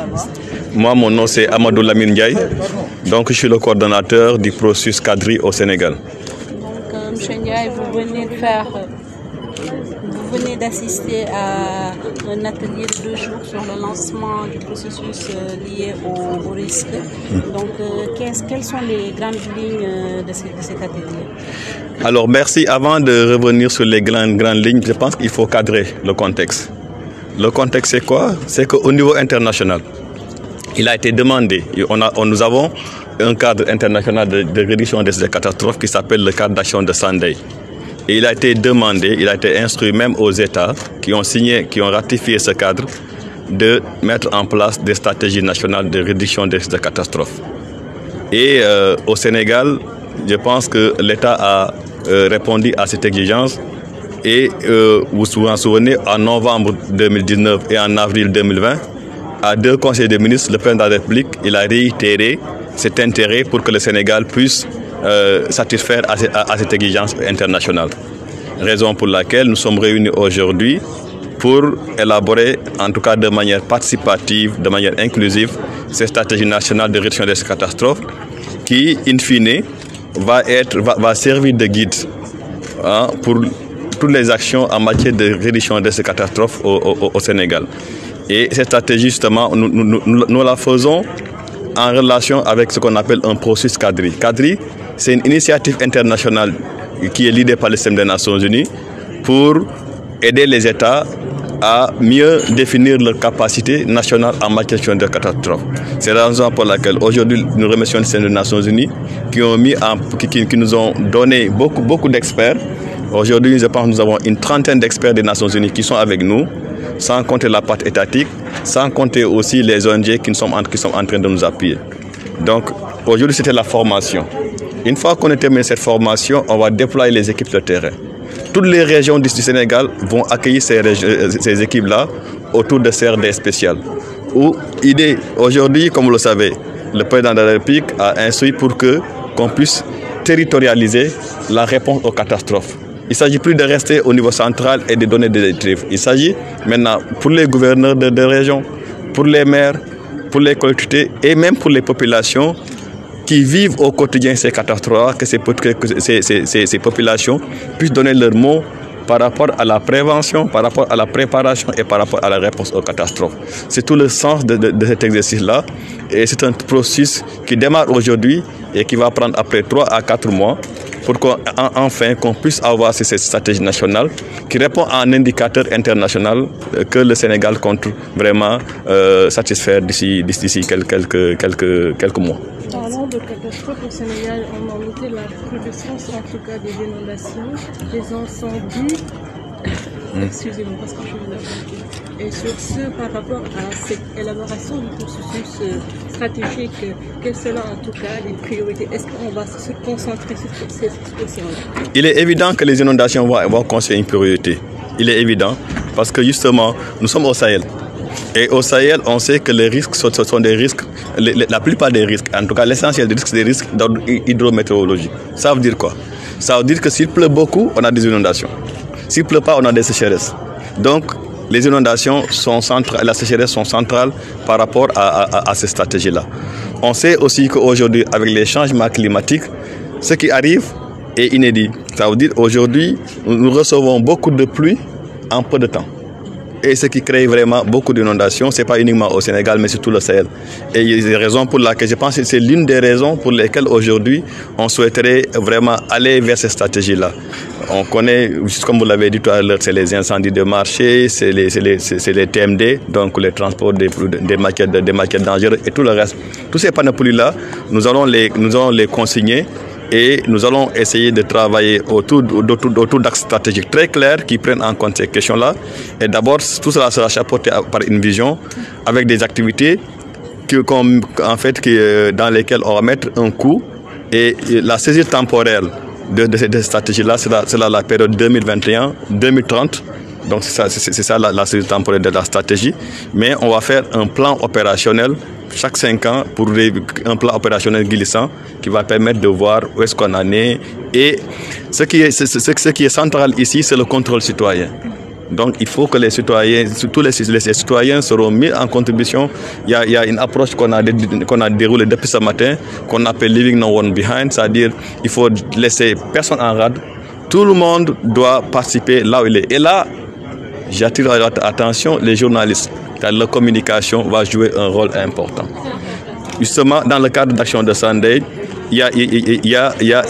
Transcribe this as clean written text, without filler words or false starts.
d'abord. Moi, mon nom c'est Amadou Lamine Ndiaye. Donc, je suis le coordonnateur du processus Kadri au Sénégal. Donc, M. Ndiaye, vous venez d'assister à un atelier de 2 jours sur le lancement du processus lié au risque. Donc, quelles sont les grandes lignes de cet atelier? Alors, merci. Avant de revenir sur les grandes lignes, je pense qu'il faut cadrer le contexte. Le contexte, c'est quoi? C'est qu'au niveau international, il a été demandé, nous avons un cadre international de réduction des catastrophes qui s'appelle le cadre d'action de Sendai. Et il a été demandé, il a été instruit même aux États qui ont signé, qui ont ratifié ce cadre, de mettre en place des stratégies nationales de réduction des catastrophes. Et au Sénégal, je pense que l'État a répondu à cette exigence. Et vous vous souvenez, en novembre 2019 et en avril 2020, à 2 conseils de ministres, le président de la République, il a réitéré cet intérêt pour que le Sénégal puisse satisfaire à cette exigence internationale. Raison pour laquelle nous sommes réunis aujourd'hui pour élaborer, en tout cas de manière participative, de manière inclusive, cette stratégie nationale de réduction des catastrophes qui, in fine, va servir de guide pour toutes les actions en matière de réduction de ces catastrophes au Sénégal. Et cette stratégie, justement, nous la faisons en relation avec ce qu'on appelle un processus Kadri. Kadri, c'est une initiative internationale qui est l'idée par le système des Nations Unies pour aider les États à mieux définir leurs capacités nationales en matière de gestion de catastrophes. C'est la raison pour laquelle aujourd'hui nous remercions le système des Nations Unies qui nous ont donné beaucoup d'experts. Aujourd'hui, je pense que nous avons une trentaine d'experts des Nations Unies qui sont avec nous, sans compter la part étatique, sans compter aussi les ONG qui sont en train de nous appuyer. Donc, aujourd'hui, c'était la formation. Une fois qu'on a terminé cette formation, on va déployer les équipes de terrain. Toutes les régions du Sénégal vont accueillir ces équipes-là autour de CRD spéciales. Aujourd'hui, comme vous le savez, le président de la République a instruit pour qu'on puisse territorialiser la réponse aux catastrophes. Il ne s'agit plus de rester au niveau central et de donner des directives. Il s'agit maintenant pour les gouverneurs de région, pour les maires, pour les collectivités et même pour les populations qui vivent au quotidien ces catastrophes, que ces populations puissent donner leur mot par rapport à la prévention, par rapport à la préparation et par rapport à la réponse aux catastrophes. C'est tout le sens de cet exercice-là. Et c'est un processus qui démarre aujourd'hui et qui va prendre après 3 à 4 mois pour qu'enfin qu'on puisse avoir cette stratégie nationale qui répond à un indicateur international que le Sénégal compte vraiment satisfaire d'ici quelques mois. Parlant de catastrophes au Sénégal, on a noté la recrudescence en tout cas des inondations, des incendies. Excusez-moi parce que je vous ai. Et sur ce, par rapport à cette élaboration du processus stratégique, quelles seront en tout cas les priorités? Est-ce qu'on va se concentrer sur ces situations-là? Il est évident que les inondations vont constituer une priorité. Il est évident parce que justement, nous sommes au Sahel. Et au Sahel, on sait que les risques ce sont des risques, la plupart des risques, en tout cas l'essentiel des risques, c'est des risques hydrométéorologiques. Ça veut dire quoi? Ça veut dire que s'il pleut beaucoup, on a des inondations. S'il ne pleut pas, on a des sécheresses. Donc, les inondations sont centrales, la sécheresse sont centrales par rapport à ces stratégies-là. On sait aussi qu'aujourd'hui, avec les changements climatiques, ce qui arrive est inédit. Ça veut dire qu'aujourd'hui, nous recevons beaucoup de pluie en peu de temps. Et ce qui crée vraiment beaucoup d'inondations, ce n'est pas uniquement au Sénégal, mais surtout le Sahel. Et il y a des raisons pour lesquelles, je pense que c'est l'une des raisons pour lesquelles aujourd'hui, on souhaiterait vraiment aller vers ces stratégies-là. On connaît, comme vous l'avez dit tout à l'heure, c'est les incendies de marché, c'est les TMD, donc les transports des matières dangereuses et tout le reste. Tous ces panoplies-là, nous allons les consigner. Et nous allons essayer de travailler autour d'axes stratégiques très clairs qui prennent en compte ces questions-là. Et d'abord, tout cela sera chapeauté par une vision avec des activités dans lesquelles on va mettre un coup. Et la saisie temporelle de cette stratégie-là, c'est la période 2021-2030. Donc c'est ça la saisie temporelle de la stratégie. Mais on va faire un plan opérationnel chaque 5 ans pour un plan opérationnel glissant qui va permettre de voir où est-ce qu'on en est. Et ce qui est central ici, c'est le contrôle citoyen. Donc il faut que les citoyens, tous les citoyens seront mis en contribution. Il y a une approche qu'on a déroulée depuis ce matin, qu'on appelle Leaving No One Behind, c'est-à-dire il faut laisser personne en rade. Tout le monde doit participer là où il est. Et là, j'attire votre attention, les journalistes. La communication va jouer un rôle important. Justement, dans le cadre d'Action de Sunday, il y a